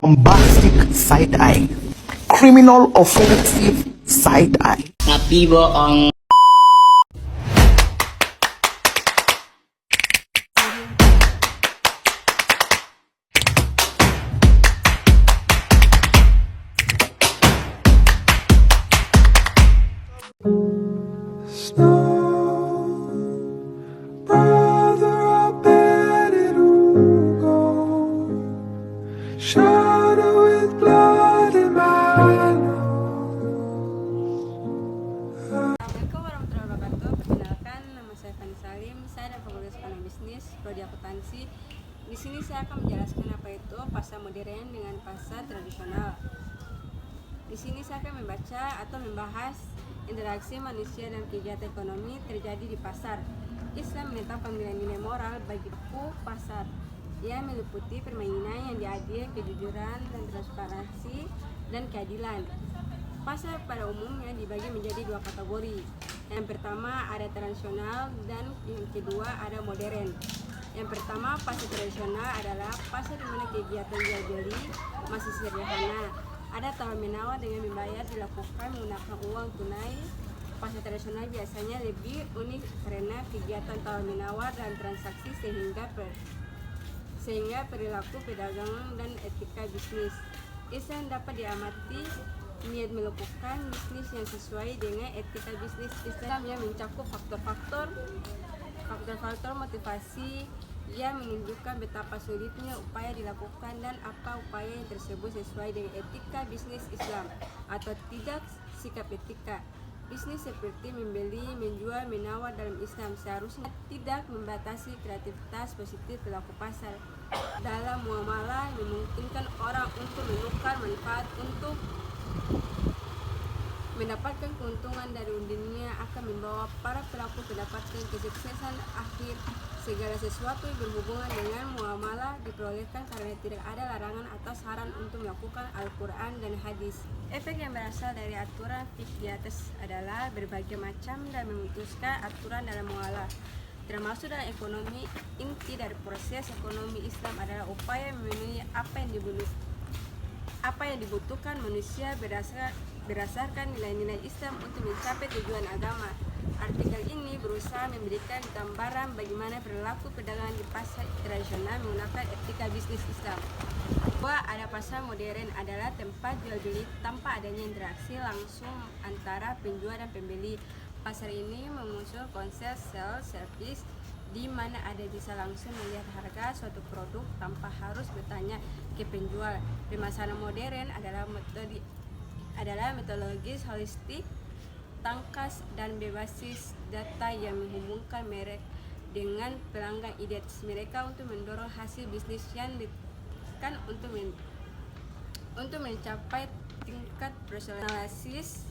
bombastic side-eye, criminal offensive side-eye. Tapi bohong. Brother, I bet it'll go. Shadow with blood in my Assalamualaikum warahmatullahi wabarakatuh. Perkenalkan, nama saya Fani Salim. Saya dari Fakultas Ekonomi Bisnis, Prodi Akuntansi. Di sini saya akan menjelaskan apa itu pasar modern dengan pasar tradisional. Di sini saya akan membaca atau membahas interaksi manusia dan kegiatan ekonomi terjadi di pasar. Islam menetapkan nilai-nilai moral bagi pelaku pasar. Ia meliputi permainan yang diadil, kejujuran dan transparansi dan keadilan. Pasar pada umumnya dibagi menjadi dua kategori. Yang pertama ada tradisional dan yang kedua ada modern. Yang pertama, pasar tradisional adalah pasar di mana kegiatan jual beli masih sederhana. Ada tawar menawar dengan membayar dilakukan menggunakan uang tunai. Pasar tradisional biasanya lebih unik karena kegiatan tawar menawar dan transaksi sehingga perilaku perdagangan dan etika bisnis. Islam dapat diamati niat melakukan bisnis yang sesuai dengan etika bisnis Islam yang mencakup faktor-faktor motivasi yang menunjukkan betapa sulitnya upaya dilakukan dan apa upaya yang tersebut sesuai dengan etika bisnis Islam atau tidak sikap etika. Bisnis seperti membeli, menjual, menawar dalam Islam seharusnya tidak membatasi kreativitas positif pelaku pasar. Dalam muamalah memungkinkan orang untuk menukar manfaat untuk mendapatkan keuntungan dari dunia akan membawa para pelaku mendapatkan kesuksesan akhir. Segala sesuatu yang berhubungan dengan muamalah diperolehkan karena tidak ada larangan atau saran untuk melakukan Al-Quran dan hadis. Efek yang berasal dari aturan fikih di atas adalah berbagai macam dan memutuskan aturan dalam muamalah, termasuk dalam ekonomi. Inti dari proses ekonomi Islam adalah upaya memenuhi apa yang dibutuhkan manusia berdasarkan nilai-nilai Islam untuk mencapai tujuan agama. Artikel ini berusaha memberikan gambaran bagaimana perilaku perdagangan di pasar tradisional menggunakan etika bisnis Islam. Bahwa ada pasar modern adalah tempat jual beli tanpa adanya interaksi langsung antara penjual dan pembeli. Pasar ini mengusung konsep self service di mana ada bisa langsung melihat harga suatu produk tanpa harus bertanya ke penjual. Pemasaran modern adalah metodologis holistik, tangkas dan berbasis data yang menghubungkan merek dengan pelanggan identitas mereka untuk mendorong hasil bisnis yang ditekan untuk mencapai tingkat personalisis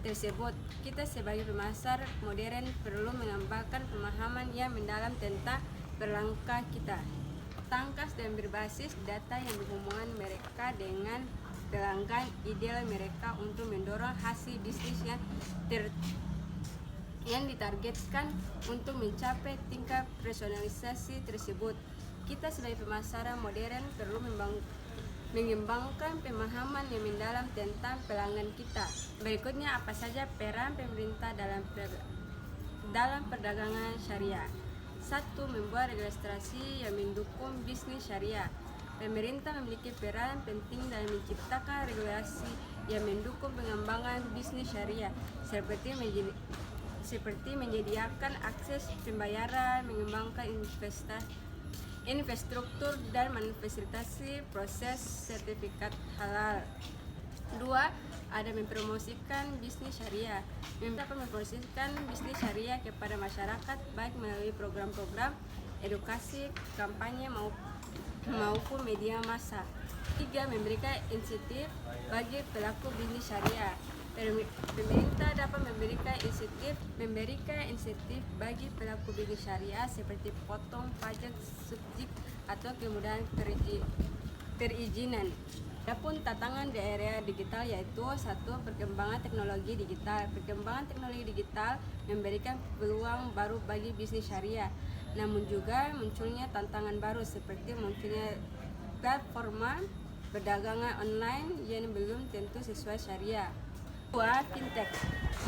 tersebut. Kita sebagai pemasar modern perlu mengembangkan pemahaman yang mendalam tentang pelanggan kita, tangkas dan berbasis data yang berhubungan mereka dengan pelanggan ideal mereka untuk mendorong hasil bisnis yang ditargetkan untuk mencapai tingkat personalisasi tersebut. Kita sebagai pemasaran modern perlu mengembangkan pemahaman yang mendalam tentang pelanggan kita. Berikutnya, apa saja peran pemerintah dalam perdagangan syariah? 1. Membuat registrasi yang mendukung bisnis syariah. Pemerintah memiliki peran penting dalam menciptakan regulasi yang mendukung pengembangan bisnis syariah seperti menyediakan akses pembayaran, mengembangkan infrastruktur dan memfasilitasi proses sertifikat halal. 2. Ada mempromosikan bisnis syariah. Pemerintah dapat mempromosikan bisnis syariah kepada masyarakat baik melalui program-program edukasi, kampanye maupun media massa. 3. Memberikan insentif bagi pelaku bisnis syariah. Pemerintah dapat memberikan insentif bagi pelaku bisnis syariah seperti potong pajak, subsidi atau kemudahan perizinan. Adapun tantangan di area digital yaitu 1. Perkembangan teknologi digital. Perkembangan teknologi digital memberikan peluang baru bagi bisnis syariah, namun juga munculnya tantangan baru seperti munculnya platform perdagangan online yang belum tentu sesuai syariah. 2. Fintech.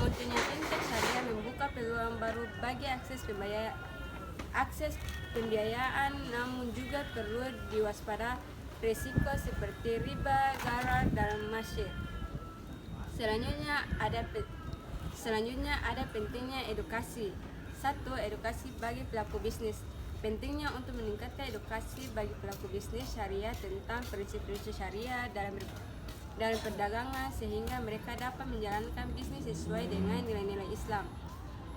Munculnya fintech syariah membuka peluang baru bagi akses pembiayaan, namun juga perlu diwaspada risiko seperti riba, gharar, dan masyir. Selanjutnya ada pentingnya edukasi. 1. Edukasi bagi pelaku bisnis. Pentingnya untuk meningkatkan edukasi bagi pelaku bisnis syariah tentang prinsip-prinsip syariah dalam perdagangan sehingga mereka dapat menjalankan bisnis sesuai dengan nilai-nilai Islam.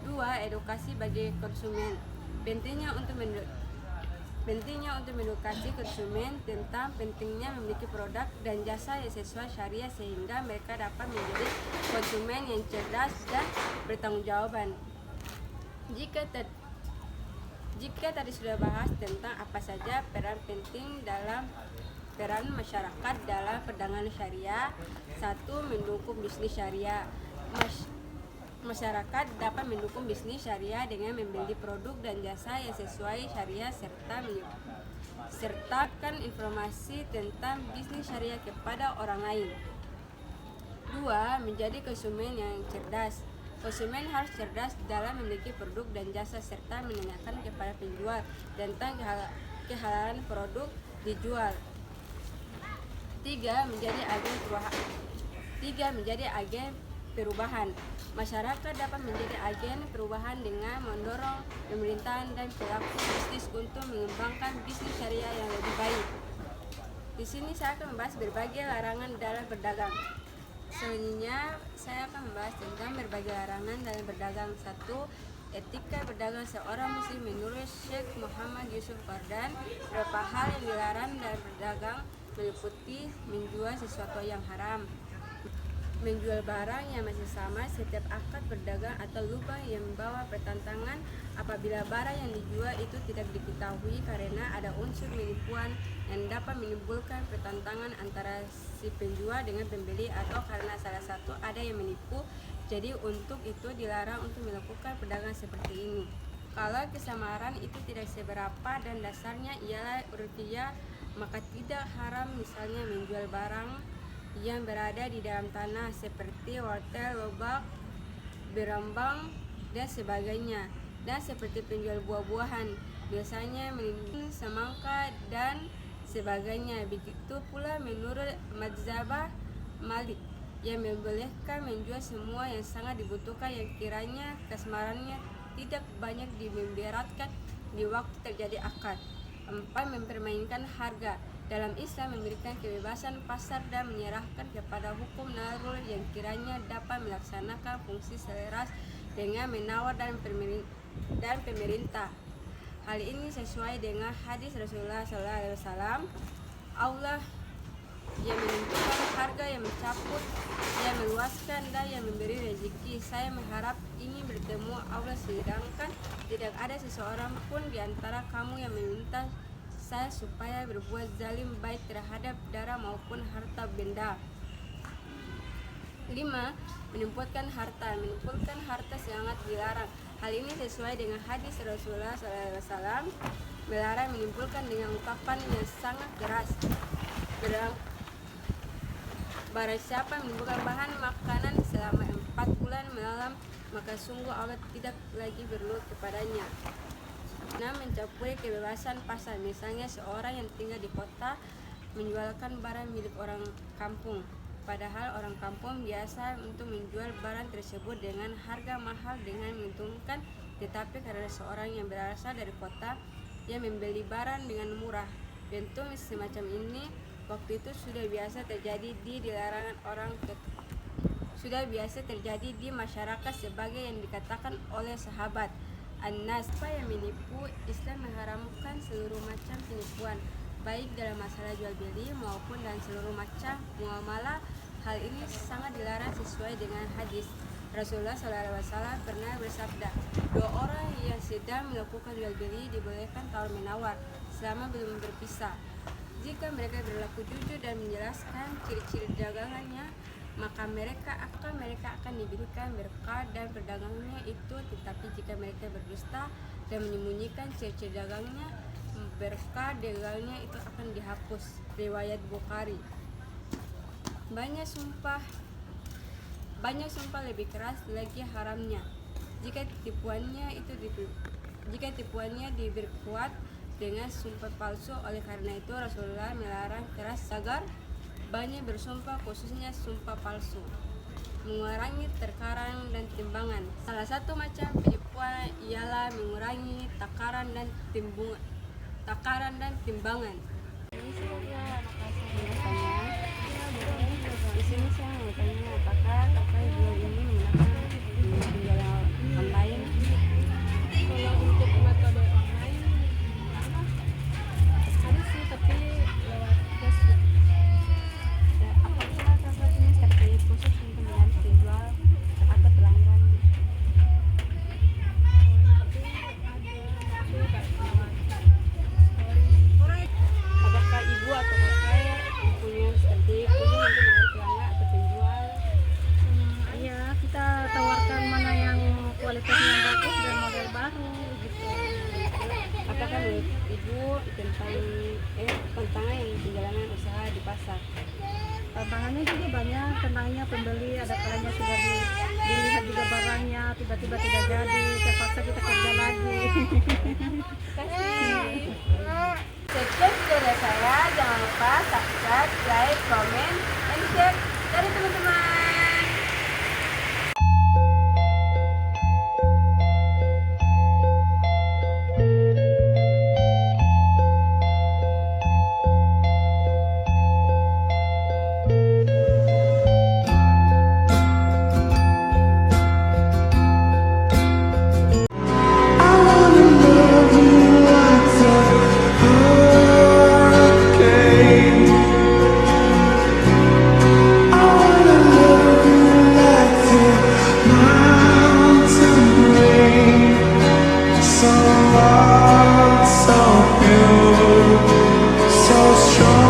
2. Edukasi bagi konsumen. Pentingnya untuk mengedukasi konsumen tentang pentingnya memiliki produk dan jasa yang sesuai syariah sehingga mereka dapat menjadi konsumen yang cerdas dan bertanggungjawaban. Jika tadi sudah bahas tentang apa saja peran masyarakat dalam perdagangan syariah. 1. Mendukung bisnis syariah. Masyarakat dapat mendukung bisnis syariah dengan membeli produk dan jasa yang sesuai syariah sertakan informasi tentang bisnis syariah kepada orang lain. 2. Menjadi konsumen yang cerdas. Konsumen harus cerdas dalam memiliki produk dan jasa serta menanyakan kepada penjual tentang kehalalan produk dijual. 3. Menjadi agen perubahan. Masyarakat dapat menjadi agen perubahan dengan mendorong pemerintahan dan pelaku bisnis untuk mengembangkan bisnis syariah yang lebih baik. Di sini saya akan membahas berbagai larangan dalam berdagang. Selanjutnya saya akan membahas tentang berbagai larangan dalam berdagang. 1. Etika berdagang seorang muslim. Menurut Syekh Muhammad Yusuf Qardan, beberapa hal yang dilarang dalam berdagang meliputi menjual sesuatu yang haram, menjual barang yang masih sama, setiap akad berdagang atau lubang yang membawa pertentangan apabila barang yang dijual itu tidak diketahui karena ada unsur penipuan yang dapat menimbulkan pertentangan antara si penjual dengan pembeli atau karena salah satu ada yang menipu. Jadi untuk itu dilarang untuk melakukan perdagangan seperti ini. Kalau kesamaran itu tidak seberapa dan dasarnya ialah rupiah, maka tidak haram misalnya menjual barang yang berada di dalam tanah seperti wortel, lobak, berambang, dan sebagainya. Dan seperti penjual buah-buahan, biasanya melindungi semangka dan sebagainya. Begitu pula menurut mazhab Malik yang membolehkan menjual semua yang sangat dibutuhkan yang kiranya kesamarannya tidak banyak memberatkan di waktu terjadi akad. 4. Mempermainkan harga. Dalam Islam memberikan kebebasan pasar dan menyerahkan kepada hukum narul yang kiranya dapat melaksanakan fungsi selaras dengan menawar dan pemerintah. Hal ini sesuai dengan hadis Rasulullah SAW. Allah yang menentukan harga, yang mencabut, yang meluaskan, dan yang memberi rezeki. Saya mengharap ingin bertemu Allah sedangkan tidak ada seseorang pun di antara kamu yang meminta saya supaya berbuat zalim baik terhadap darah maupun harta benda. 5. Menimpulkan harta. Menimpulkan harta sangat dilarang. Hal ini sesuai dengan hadis Rasulullah SAW melarang menimpulkan dengan ungkapan yang sangat keras. Barang siapa menimbulkan bahan makanan selama 4 bulan malam, maka sungguh Allah tidak lagi berlutut kepadanya. 6. Mencampuri kebebasan pasar. Misalnya seorang yang tinggal di kota menjualkan barang milik orang kampung, padahal orang kampung biasa untuk menjual barang tersebut dengan harga mahal dengan menguntungkan, tetapi karena seorang yang berasal dari kota yang membeli barang dengan murah. Bentuk semacam ini waktu itu sudah biasa terjadi di masyarakat sebagai yang dikatakan oleh sahabat Anas. Apa yang menipu? Islam mengharamkan seluruh macam penipuan, baik dalam masalah jual beli maupun dalam seluruh macam muamalah. Hal ini sangat dilarang sesuai dengan hadis Rasulullah SAW pernah bersabda, 2 orang yang sedang melakukan jual beli dibolehkan tawar menawar selama belum berpisah. Jika mereka berlaku jujur dan menjelaskan ciri-ciri dagangannya, maka mereka akan diberikan berkah dan perdagangannya itu. Tetapi jika mereka berdusta dan menyembunyikan ciri-ciri dagangnya, berkah dagangnya itu akan dihapus. Riwayat Bukhari. Banyak sumpah lebih keras lagi haramnya jika tipuannya diperkuat dengan sumpah palsu. Oleh karena itu Rasulullah melarang keras agar banyak bersumpah, khususnya sumpah palsu, mengurangi takaran dan timbangan. Salah satu macam penipuan ialah mengurangi takaran dan timbangan. Di sini saya mau tanya, apakah kakak beliau ini menggunakan penjualan online? Kalau untuk metode online ada sih, tapi lewat Facebook. Apakah kakak punya strategi khusus untuk mencari penjual atau pelanggan? Tapi kayak lewat story. Apakah ibu atau kakak punya strategi khusus untuk mencari pelanggan atau penjual? Iya, kita tawarkan mana yang kualitasnya bagus dan model baru gitu. Apakah menurut ibu tantangan yang perjalanan usaha di pasar? Tantangannya juga banyak, tenangnya pembeli ada kalanya sudah dilihat juga barangnya, tiba-tiba tidak jadi, terpaksa kita kerja lagi. Sekian video dari saya, jangan lupa subscribe, like, comment, and share dari teman-teman. I wanna love you like a hurricane. I wanna love you like the mountain rain. So long, so pure, so strong.